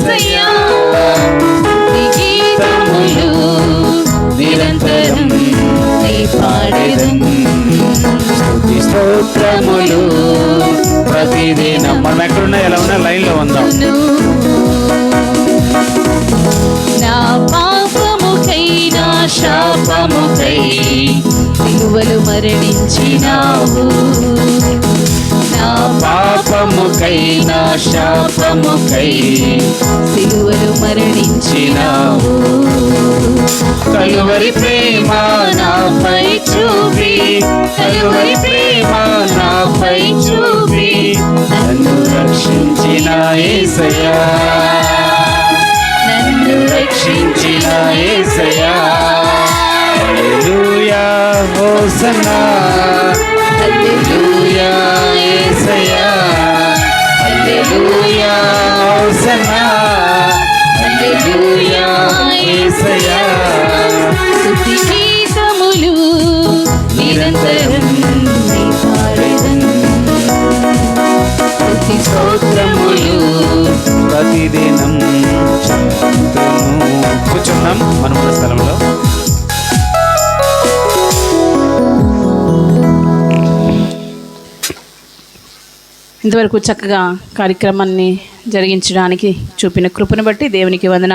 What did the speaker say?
యేసయ్యా గీతములు నిరంతరం నీ పాడెదన్ స్తుతి స్తోత్రములు ప్రతిదినం. మనం ఎక్కడున్నా ఎలా ఉన్నా లైన్లో ఉందాం. నా పాపముకై నా శాపముకై సిలువలు మరణించినావు. నా పాపముకై నా శాపముకై సిలువలు మరణించినావు. కలువరి ప్రేమ నాపై చూపి, కలువరి ప్రేమ నాపై చూపి నన్ను రక్షించిన యేసయ్యా, నన్ను రక్షించిన యేసయ్యా. హల్లెలూయా హోసన్నా, హల్లెలూయా యేసయ్యా, హల్లెలూయా హోసన్నా, హల్లెలూయా యేసయ్యా. స్తుతి గీతములు నిరంతరం నీ పాడెదన్. స్తుతి స్తోత్రములు ప్రతిదినం. కూర్చున్నాం మనం ఉన్న స్థలంలో. ఇంతవరకు చక్కగా కార్యక్రమాన్ని జరిగించడానికి చూపిన కృపను బట్టి దేవునికి వందనాలు.